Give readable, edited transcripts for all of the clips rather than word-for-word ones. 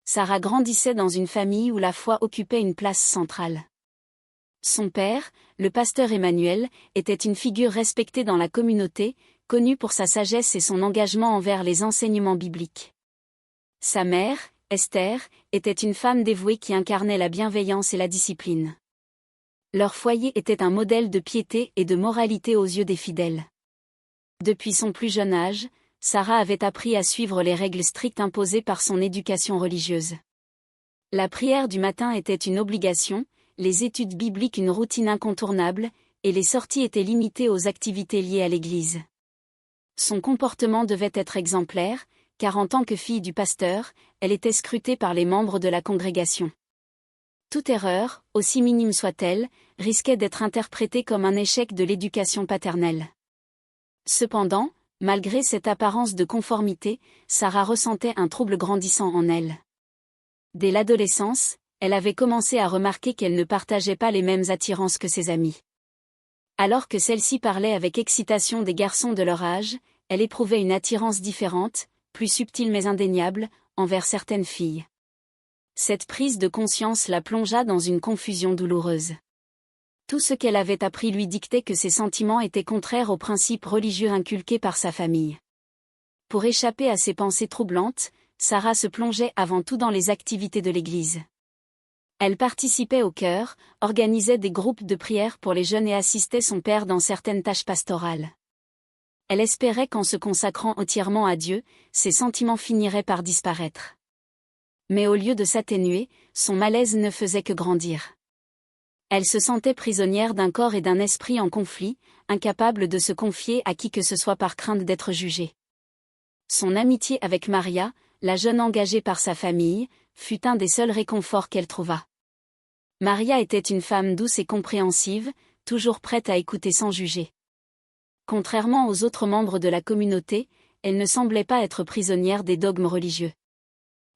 Sarah grandissait dans une famille où la foi occupait une place centrale. Son père, le pasteur Emmanuel, était une figure respectée dans la communauté, connu pour sa sagesse et son engagement envers les enseignements bibliques. Sa mère, Esther, était une femme dévouée qui incarnait la bienveillance et la discipline. Leur foyer était un modèle de piété et de moralité aux yeux des fidèles. Depuis son plus jeune âge, Sarah avait appris à suivre les règles strictes imposées par son éducation religieuse. La prière du matin était une obligation, les études bibliques une routine incontournable, et les sorties étaient limitées aux activités liées à l'Église. Son comportement devait être exemplaire, car en tant que fille du pasteur, elle était scrutée par les membres de la congrégation. Toute erreur, aussi minime soit-elle, risquait d'être interprétée comme un échec de l'éducation paternelle. Cependant, malgré cette apparence de conformité, Sarah ressentait un trouble grandissant en elle. Dès l'adolescence, elle avait commencé à remarquer qu'elle ne partageait pas les mêmes attirances que ses amies. Alors que celle-ci parlait avec excitation des garçons de leur âge, elle éprouvait une attirance différente, plus subtile mais indéniable, envers certaines filles. Cette prise de conscience la plongea dans une confusion douloureuse. Tout ce qu'elle avait appris lui dictait que ses sentiments étaient contraires aux principes religieux inculqués par sa famille. Pour échapper à ces pensées troublantes, Sarah se plongeait avant tout dans les activités de l'Église. Elle participait au chœur, organisait des groupes de prière pour les jeunes et assistait son père dans certaines tâches pastorales. Elle espérait qu'en se consacrant entièrement à Dieu, ses sentiments finiraient par disparaître. Mais au lieu de s'atténuer, son malaise ne faisait que grandir. Elle se sentait prisonnière d'un corps et d'un esprit en conflit, incapable de se confier à qui que ce soit par crainte d'être jugée. Son amitié avec Maria, la jeune engagée par sa famille, fut un des seuls réconforts qu'elle trouva. Maria était une femme douce et compréhensive, toujours prête à écouter sans juger. Contrairement aux autres membres de la communauté, elle ne semblait pas être prisonnière des dogmes religieux.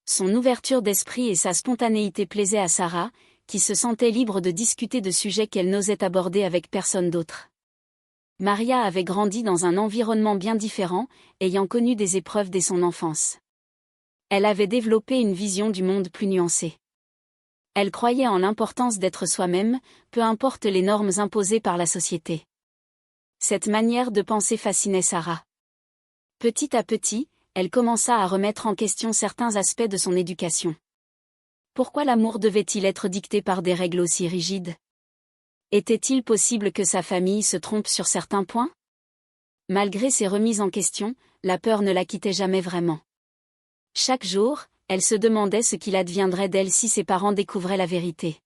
Son ouverture d'esprit et sa spontanéité plaisaient à Sarah, qui se sentait libre de discuter de sujets qu'elle n'osait aborder avec personne d'autre. Maria avait grandi dans un environnement bien différent, ayant connu des épreuves dès son enfance. Elle avait développé une vision du monde plus nuancée. Elle croyait en l'importance d'être soi-même, peu importe les normes imposées par la société. Cette manière de penser fascinait Sarah. Petit à petit, elle commença à remettre en question certains aspects de son éducation. Pourquoi l'amour devait-il être dicté par des règles aussi rigides? Était-il possible que sa famille se trompe sur certains points? Malgré ces remises en question, la peur ne la quittait jamais vraiment. Chaque jour, elle se demandait ce qu'il adviendrait d'elle si ses parents découvraient la vérité.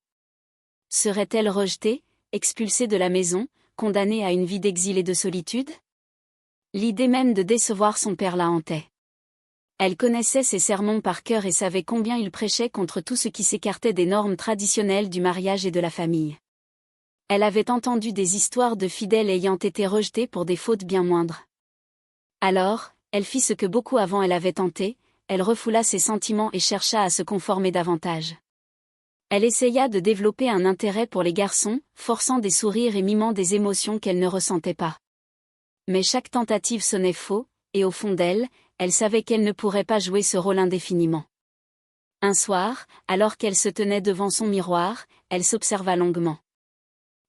Serait-elle rejetée, expulsée de la maison, condamnée à une vie d'exil et de solitude? L'idée même de décevoir son père la hantait. Elle connaissait ses sermons par cœur et savait combien il prêchait contre tout ce qui s'écartait des normes traditionnelles du mariage et de la famille. Elle avait entendu des histoires de fidèles ayant été rejetés pour des fautes bien moindres. Alors, elle fit ce que beaucoup avant elle avaient tenté, elle refoula ses sentiments et chercha à se conformer davantage. Elle essaya de développer un intérêt pour les garçons, forçant des sourires et mimant des émotions qu'elle ne ressentait pas. Mais chaque tentative sonnait faux, et au fond d'elle, elle savait qu'elle ne pourrait pas jouer ce rôle indéfiniment. Un soir, alors qu'elle se tenait devant son miroir, elle s'observa longuement.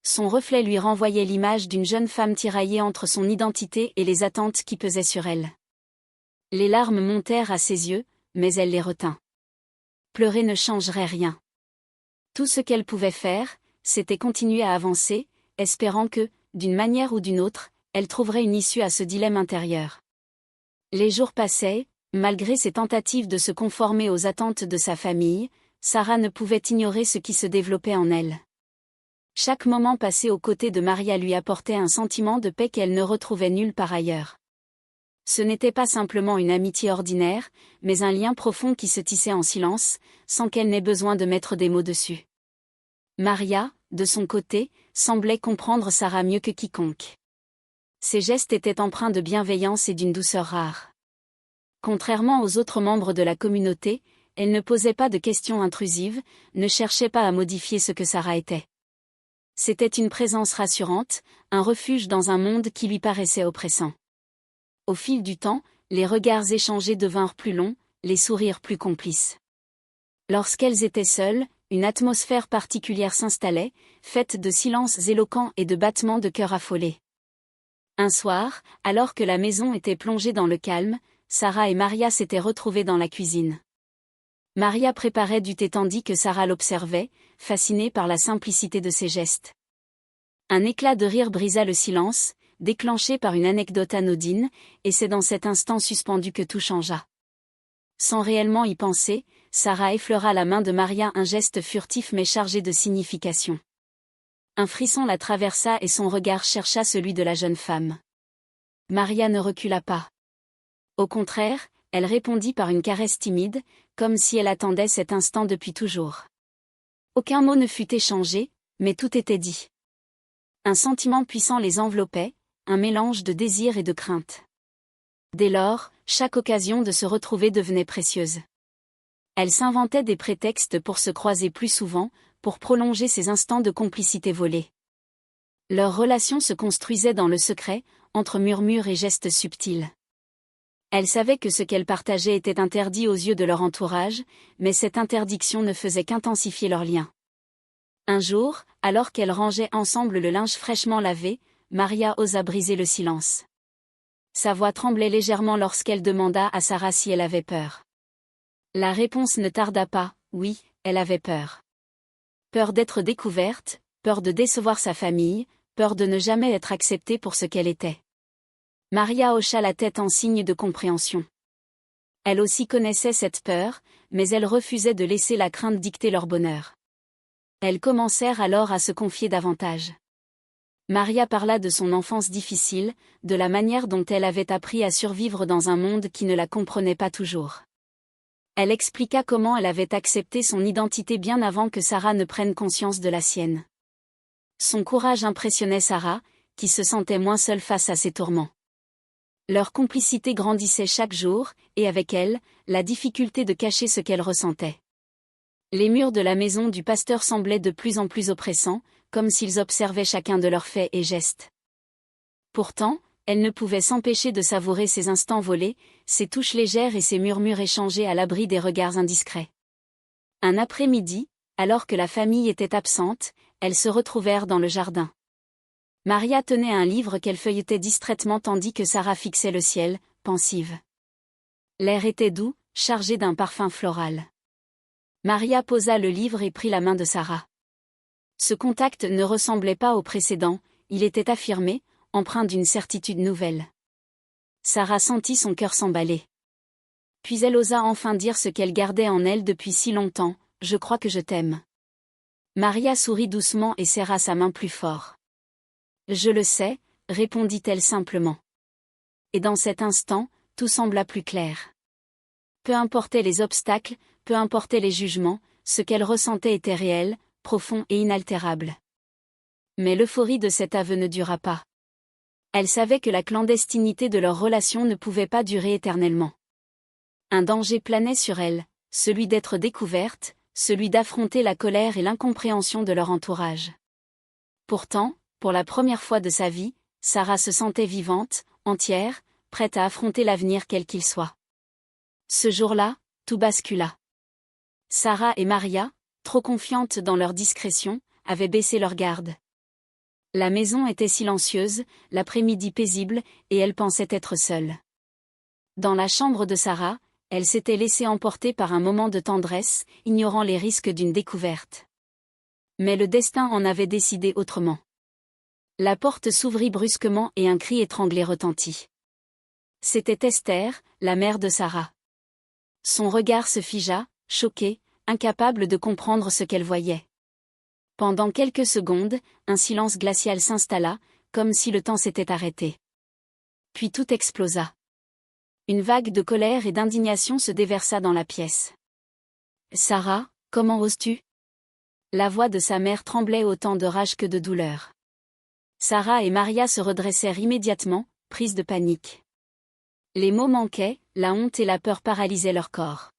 Son reflet lui renvoyait l'image d'une jeune femme tiraillée entre son identité et les attentes qui pesaient sur elle. Les larmes montèrent à ses yeux, mais elle les retint. Pleurer ne changerait rien. Tout ce qu'elle pouvait faire, c'était continuer à avancer, espérant que, d'une manière ou d'une autre, elle trouverait une issue à ce dilemme intérieur. Les jours passaient, malgré ses tentatives de se conformer aux attentes de sa famille, Sarah ne pouvait ignorer ce qui se développait en elle. Chaque moment passé aux côtés de Maria lui apportait un sentiment de paix qu'elle ne retrouvait nulle part ailleurs. Ce n'était pas simplement une amitié ordinaire, mais un lien profond qui se tissait en silence, sans qu'elle n'ait besoin de mettre des mots dessus. Maria, de son côté, semblait comprendre Sarah mieux que quiconque. Ses gestes étaient empreints de bienveillance et d'une douceur rare. Contrairement aux autres membres de la communauté, elle ne posait pas de questions intrusives, ne cherchait pas à modifier ce que Sarah était. C'était une présence rassurante, un refuge dans un monde qui lui paraissait oppressant. Au fil du temps, les regards échangés devinrent plus longs, les sourires plus complices. Lorsqu'elles étaient seules, une atmosphère particulière s'installait, faite de silences éloquents et de battements de cœur affolés. Un soir, alors que la maison était plongée dans le calme, Sarah et Maria s'étaient retrouvées dans la cuisine. Maria préparait du thé tandis que Sarah l'observait, fascinée par la simplicité de ses gestes. Un éclat de rire brisa le silence, déclenché par une anecdote anodine, et c'est dans cet instant suspendu que tout changea. Sans réellement y penser, Sarah effleura la main de Maria, un geste furtif mais chargé de signification. Un frisson la traversa et son regard chercha celui de la jeune femme. Maria ne recula pas. Au contraire, elle répondit par une caresse timide, comme si elle attendait cet instant depuis toujours. Aucun mot ne fut échangé, mais tout était dit. Un sentiment puissant les enveloppait, un mélange de désir et de crainte. Dès lors, chaque occasion de se retrouver devenait précieuse. Elles s'inventaient des prétextes pour se croiser plus souvent, pour prolonger ces instants de complicité volés. Leur relation se construisait dans le secret, entre murmures et gestes subtils. Elles savaient que ce qu'elles partageaient était interdit aux yeux de leur entourage, mais cette interdiction ne faisait qu'intensifier leur lien. Un jour, alors qu'elles rangeaient ensemble le linge fraîchement lavé, Maria osa briser le silence. Sa voix tremblait légèrement lorsqu'elle demanda à Sarah si elle avait peur. La réponse ne tarda pas, oui, elle avait peur. Peur d'être découverte, peur de décevoir sa famille, peur de ne jamais être acceptée pour ce qu'elle était. Maria hocha la tête en signe de compréhension. Elle aussi connaissait cette peur, mais elle refusait de laisser la crainte dicter leur bonheur. Elles commencèrent alors à se confier davantage. Maria parla de son enfance difficile, de la manière dont elle avait appris à survivre dans un monde qui ne la comprenait pas toujours. Elle expliqua comment elle avait accepté son identité bien avant que Sarah ne prenne conscience de la sienne. Son courage impressionnait Sarah, qui se sentait moins seule face à ses tourments. Leur complicité grandissait chaque jour, et avec elle, la difficulté de cacher ce qu'elle ressentait. Les murs de la maison du pasteur semblaient de plus en plus oppressants, comme s'ils observaient chacun de leurs faits et gestes. Pourtant, elle ne pouvait s'empêcher de savourer ces instants volés, ces touches légères et ces murmures échangés à l'abri des regards indiscrets. Un après-midi, alors que la famille était absente, elles se retrouvèrent dans le jardin. Maria tenait un livre qu'elle feuilletait distraitement tandis que Sarah fixait le ciel, pensive. L'air était doux, chargé d'un parfum floral. Maria posa le livre et prit la main de Sarah. Ce contact ne ressemblait pas au précédent, il était affirmé, empreint d'une certitude nouvelle. Sarah sentit son cœur s'emballer. Puis elle osa enfin dire ce qu'elle gardait en elle depuis si longtemps, « Je crois que je t'aime ». Maria sourit doucement et serra sa main plus fort. « Je le sais », répondit-elle simplement. Et dans cet instant, tout sembla plus clair. Peu importaient les obstacles, peu importaient les jugements, ce qu'elle ressentait était réel, profond et inaltérable. Mais l'euphorie de cet aveu ne dura pas. Elle savait que la clandestinité de leur relation ne pouvait pas durer éternellement. Un danger planait sur elle, celui d'être découverte, celui d'affronter la colère et l'incompréhension de leur entourage. Pourtant, pour la première fois de sa vie, Sarah se sentait vivante, entière, prête à affronter l'avenir quel qu'il soit. Ce jour-là, tout bascula. Sarah et Maria, trop confiantes dans leur discrétion, avaient baissé leur garde. La maison était silencieuse, l'après-midi paisible, et elle pensait être seule. Dans la chambre de Sarah, elle s'était laissée emporter par un moment de tendresse, ignorant les risques d'une découverte. Mais le destin en avait décidé autrement. La porte s'ouvrit brusquement et un cri étranglé retentit. C'était Esther, la mère de Sarah. Son regard se figea, choqué, incapable de comprendre ce qu'elle voyait. Pendant quelques secondes, un silence glacial s'installa, comme si le temps s'était arrêté. Puis tout explosa. Une vague de colère et d'indignation se déversa dans la pièce. « Sarah, comment oses-tu » La voix de sa mère tremblait autant de rage que de douleur. Sarah et Maria se redressèrent immédiatement, prises de panique. Les mots manquaient, la honte et la peur paralysaient leur corps.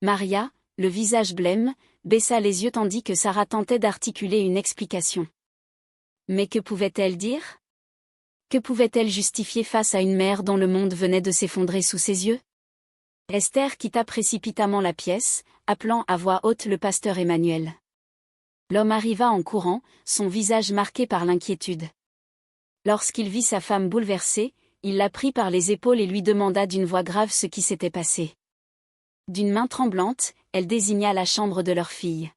Maria, le visage blême, baissa les yeux tandis que Sarah tentait d'articuler une explication. Mais que pouvait-elle dire ? Que pouvait-elle justifier face à une mère dont le monde venait de s'effondrer sous ses yeux ? Esther quitta précipitamment la pièce, appelant à voix haute le pasteur Emmanuel. L'homme arriva en courant, son visage marqué par l'inquiétude. Lorsqu'il vit sa femme bouleversée, il la prit par les épaules et lui demanda d'une voix grave ce qui s'était passé. D'une main tremblante, elle désigna la chambre de leur fille.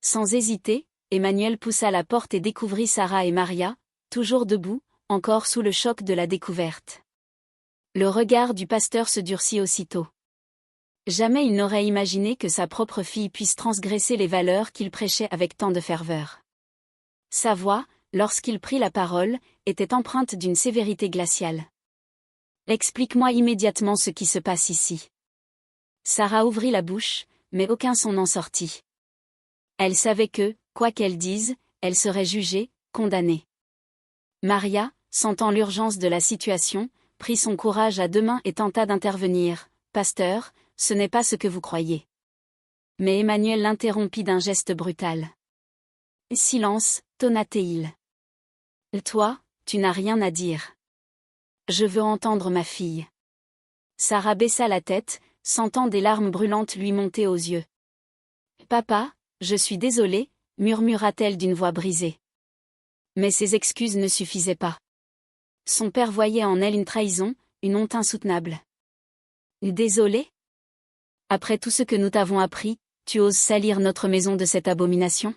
Sans hésiter, Emmanuel poussa la porte et découvrit Sarah et Maria, toujours debout, encore sous le choc de la découverte. Le regard du pasteur se durcit aussitôt. Jamais il n'aurait imaginé que sa propre fille puisse transgresser les valeurs qu'il prêchait avec tant de ferveur. Sa voix, lorsqu'il prit la parole, était empreinte d'une sévérité glaciale. « Explique-moi immédiatement ce qui se passe ici. » Sarah ouvrit la bouche, mais aucun son n'en sortit. Elle savait que, quoi qu'elle dise, elle serait jugée, condamnée. Maria, sentant l'urgence de la situation, prit son courage à deux mains et tenta d'intervenir. « Pasteur, ce n'est pas ce que vous croyez. » Mais Emmanuel l'interrompit d'un geste brutal. « Silence, tonna-t-il. Toi, tu n'as rien à dire. Je veux entendre ma fille. » Sarah baissa la tête, sentant des larmes brûlantes lui monter aux yeux. « Papa, je suis désolée, » murmura-t-elle d'une voix brisée. Mais ses excuses ne suffisaient pas. Son père voyait en elle une trahison, une honte insoutenable. « Désolée ? Après tout ce que nous t'avons appris, tu oses salir notre maison de cette abomination ?»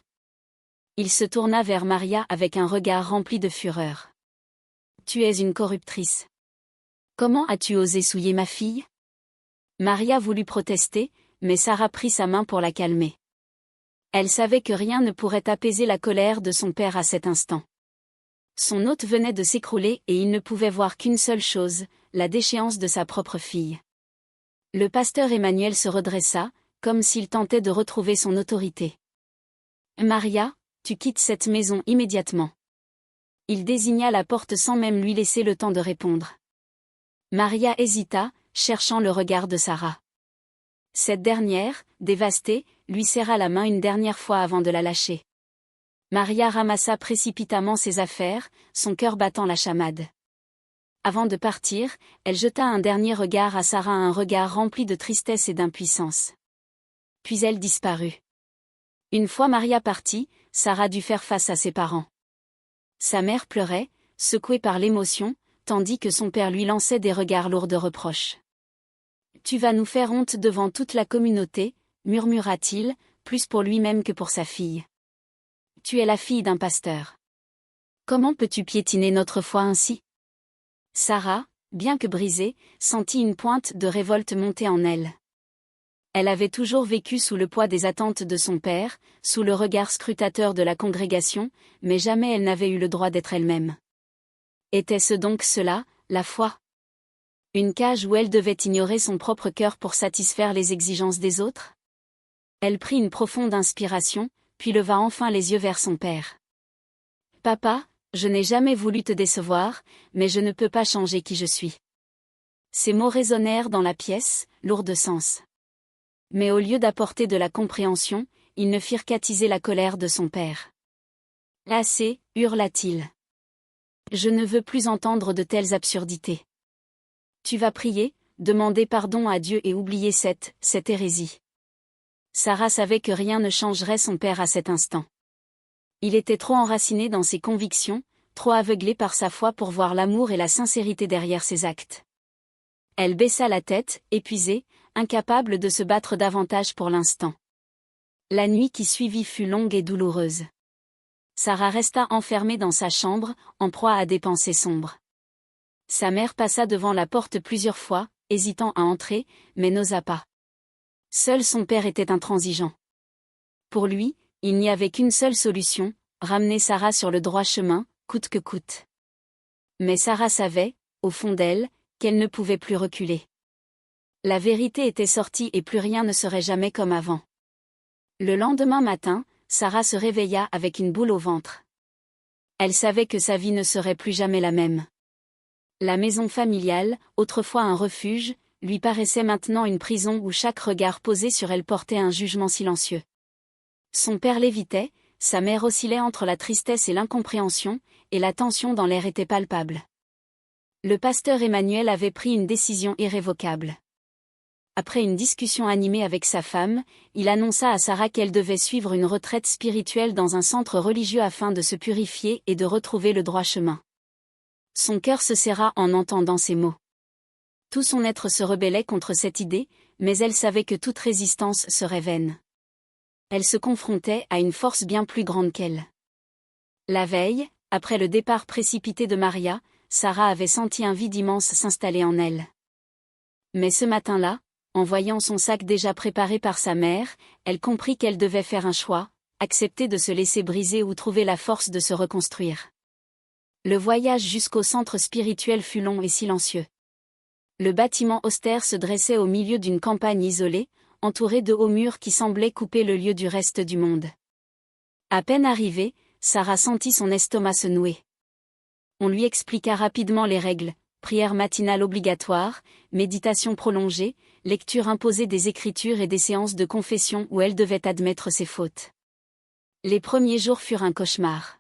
Il se tourna vers Maria avec un regard rempli de fureur. « Tu es une corruptrice. Comment as-tu osé souiller ma fille ?» Maria voulut protester, mais Sarah prit sa main pour la calmer. Elle savait que rien ne pourrait apaiser la colère de son père à cet instant. Son hôte venait de s'écrouler et il ne pouvait voir qu'une seule chose, la déchéance de sa propre fille. Le pasteur Emmanuel se redressa, comme s'il tentait de retrouver son autorité. « Maria, tu quittes cette maison immédiatement. » Il désigna la porte sans même lui laisser le temps de répondre. Maria hésita, cherchant le regard de Sarah. Cette dernière, dévastée, lui serra la main une dernière fois avant de la lâcher. Maria ramassa précipitamment ses affaires, son cœur battant la chamade. Avant de partir, elle jeta un dernier regard à Sarah, un regard rempli de tristesse et d'impuissance. Puis elle disparut. Une fois Maria partie, Sarah dut faire face à ses parents. Sa mère pleurait, secouée par l'émotion, tandis que son père lui lançait des regards lourds de reproches. « Tu vas nous faire honte devant toute la communauté, » murmura-t-il, plus pour lui-même que pour sa fille. « Tu es la fille d'un pasteur. Comment peux-tu piétiner notre foi ainsi ?» Sarah, bien que brisée, sentit une pointe de révolte monter en elle. Elle avait toujours vécu sous le poids des attentes de son père, sous le regard scrutateur de la congrégation, mais jamais elle n'avait eu le droit d'être elle-même. Était-ce donc cela, la foi ? Une cage où elle devait ignorer son propre cœur pour satisfaire les exigences des autres ? Elle prit une profonde inspiration, puis leva enfin les yeux vers son père. « Papa, je n'ai jamais voulu te décevoir, mais je ne peux pas changer qui je suis. » Ces mots résonnèrent dans la pièce, lourds de sens. Mais au lieu d'apporter de la compréhension, ils ne firent qu'attiser la colère de son père. « Assez, » hurla-t-il. « Je ne veux plus entendre de telles absurdités. Tu vas prier, demander pardon à Dieu et oublier cette hérésie. » Sarah savait que rien ne changerait son père à cet instant. Il était trop enraciné dans ses convictions, trop aveuglé par sa foi pour voir l'amour et la sincérité derrière ses actes. Elle baissa la tête, épuisée, incapable de se battre davantage pour l'instant. La nuit qui suivit fut longue et douloureuse. Sarah resta enfermée dans sa chambre, en proie à des pensées sombres. Sa mère passa devant la porte plusieurs fois, hésitant à entrer, mais n'osa pas. Seul son père était intransigeant. Pour lui, il n'y avait qu'une seule solution, ramener Sarah sur le droit chemin, coûte que coûte. Mais Sarah savait, au fond d'elle, qu'elle ne pouvait plus reculer. La vérité était sortie et plus rien ne serait jamais comme avant. Le lendemain matin, Sarah se réveilla avec une boule au ventre. Elle savait que sa vie ne serait plus jamais la même. La maison familiale, autrefois un refuge, lui paraissait maintenant une prison où chaque regard posé sur elle portait un jugement silencieux. Son père l'évitait, sa mère oscillait entre la tristesse et l'incompréhension, et la tension dans l'air était palpable. Le pasteur Emmanuel avait pris une décision irrévocable. Après une discussion animée avec sa femme, il annonça à Sarah qu'elle devait suivre une retraite spirituelle dans un centre religieux afin de se purifier et de retrouver le droit chemin. Son cœur se serra en entendant ces mots. Tout son être se rebellait contre cette idée, mais elle savait que toute résistance serait vaine. Elle se confrontait à une force bien plus grande qu'elle. La veille, après le départ précipité de Maria, Sarah avait senti un vide immense s'installer en elle. Mais ce matin-là, en voyant son sac déjà préparé par sa mère, elle comprit qu'elle devait faire un choix, accepter de se laisser briser ou trouver la force de se reconstruire. Le voyage jusqu'au centre spirituel fut long et silencieux. Le bâtiment austère se dressait au milieu d'une campagne isolée, entouré de hauts murs qui semblaient couper le lieu du reste du monde. À peine arrivée, Sarah sentit son estomac se nouer. On lui expliqua rapidement les règles: prière matinale obligatoire, méditation prolongée, lecture imposée des Écritures et des séances de confession où elle devait admettre ses fautes. Les premiers jours furent un cauchemar.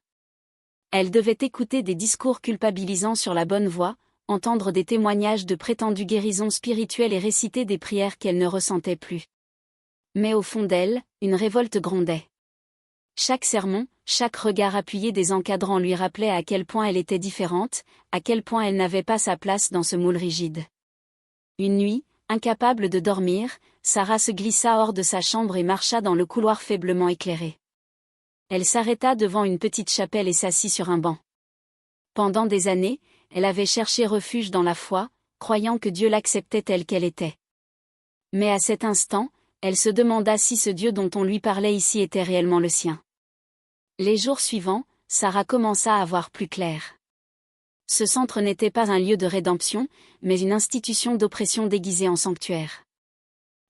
Elle devait écouter des discours culpabilisants sur la bonne voie, entendre des témoignages de prétendues guérisons spirituelles et réciter des prières qu'elle ne ressentait plus. Mais au fond d'elle, une révolte grondait. Chaque sermon, chaque regard appuyé des encadrants lui rappelait à quel point elle était différente, à quel point elle n'avait pas sa place dans ce moule rigide. Une nuit, incapable de dormir, Sarah se glissa hors de sa chambre et marcha dans le couloir faiblement éclairé. Elle s'arrêta devant une petite chapelle et s'assit sur un banc. Pendant des années, elle avait cherché refuge dans la foi, croyant que Dieu l'acceptait telle qu'elle était. Mais à cet instant, elle se demanda si ce Dieu dont on lui parlait ici était réellement le sien. Les jours suivants, Sarah commença à voir plus clair. Ce centre n'était pas un lieu de rédemption, mais une institution d'oppression déguisée en sanctuaire.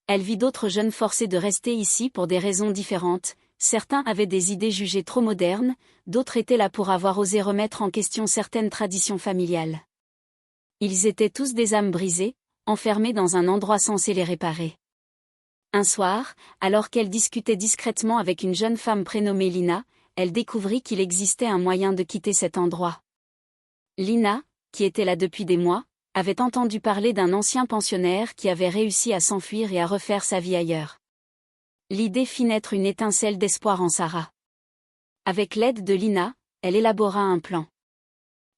Elle vit d'autres jeunes forcés de rester ici pour des raisons différentes. Certains avaient des idées jugées trop modernes, d'autres étaient là pour avoir osé remettre en question certaines traditions familiales. Ils étaient tous des âmes brisées, enfermés dans un endroit censé les réparer. Un soir, alors qu'elle discutait discrètement avec une jeune femme prénommée Lina, elle découvrit qu'il existait un moyen de quitter cet endroit. Lina, qui était là depuis des mois, avait entendu parler d'un ancien pensionnaire qui avait réussi à s'enfuir et à refaire sa vie ailleurs. L'idée fit naître une étincelle d'espoir en Sarah. Avec l'aide de Lina, elle élabora un plan.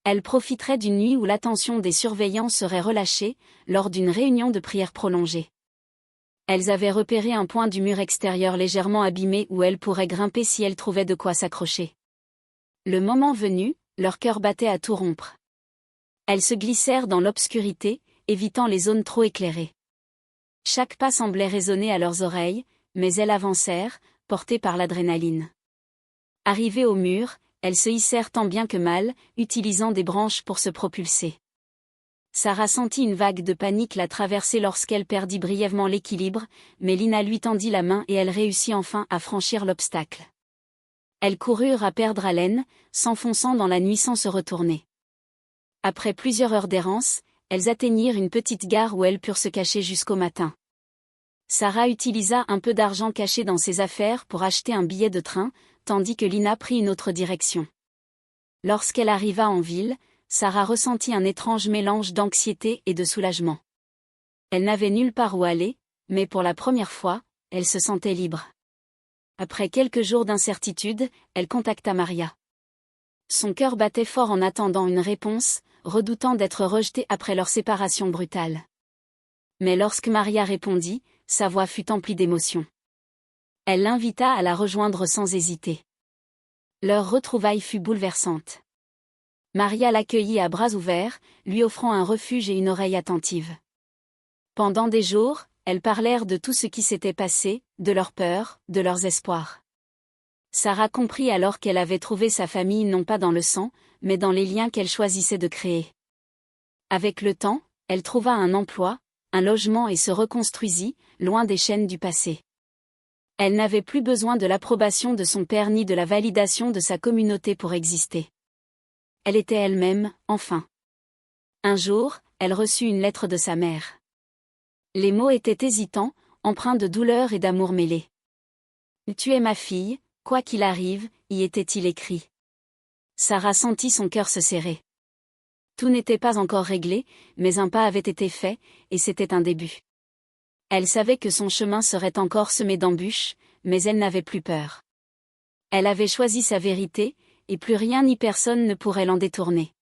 Elle profiterait d'une nuit où l'attention des surveillants serait relâchée, lors d'une réunion de prière prolongée. Elles avaient repéré un point du mur extérieur légèrement abîmé où elles pourraient grimper si elles trouvaient de quoi s'accrocher. Le moment venu, leur cœur battait à tout rompre. Elles se glissèrent dans l'obscurité, évitant les zones trop éclairées. Chaque pas semblait résonner à leurs oreilles, mais elles avancèrent, portées par l'adrénaline. Arrivées au mur, elles se hissèrent tant bien que mal, utilisant des branches pour se propulser. Sarah sentit une vague de panique la traverser lorsqu'elle perdit brièvement l'équilibre, mais Lina lui tendit la main et elle réussit enfin à franchir l'obstacle. Elles coururent à perdre haleine, s'enfonçant dans la nuit sans se retourner. Après plusieurs heures d'errance, elles atteignirent une petite gare où elles purent se cacher jusqu'au matin. Sarah utilisa un peu d'argent caché dans ses affaires pour acheter un billet de train, tandis que Lina prit une autre direction. Lorsqu'elle arriva en ville, Sarah ressentit un étrange mélange d'anxiété et de soulagement. Elle n'avait nulle part où aller, mais pour la première fois, elle se sentait libre. Après quelques jours d'incertitude, elle contacta Maria. Son cœur battait fort en attendant une réponse, redoutant d'être rejetée après leur séparation brutale. Mais lorsque Maria répondit, sa voix fut emplie d'émotion. Elle l'invita à la rejoindre sans hésiter. Leur retrouvaille fut bouleversante. Maria l'accueillit à bras ouverts, lui offrant un refuge et une oreille attentive. Pendant des jours, elles parlèrent de tout ce qui s'était passé, de leurs peurs, de leurs espoirs. Sarah comprit alors qu'elle avait trouvé sa famille non pas dans le sang, mais dans les liens qu'elle choisissait de créer. Avec le temps, elle trouva un emploi, un logement et se reconstruisit, loin des chaînes du passé. Elle n'avait plus besoin de l'approbation de son père ni de la validation de sa communauté pour exister. Elle était elle-même, enfin. Un jour, elle reçut une lettre de sa mère. Les mots étaient hésitants, empreints de douleur et d'amour mêlé. « Tu es ma fille, quoi qu'il arrive », y était-il écrit. Sarah sentit son cœur se serrer. Tout n'était pas encore réglé, mais un pas avait été fait, et c'était un début. Elle savait que son chemin serait encore semé d'embûches, mais elle n'avait plus peur. Elle avait choisi sa vérité, et plus rien ni personne ne pourrait l'en détourner.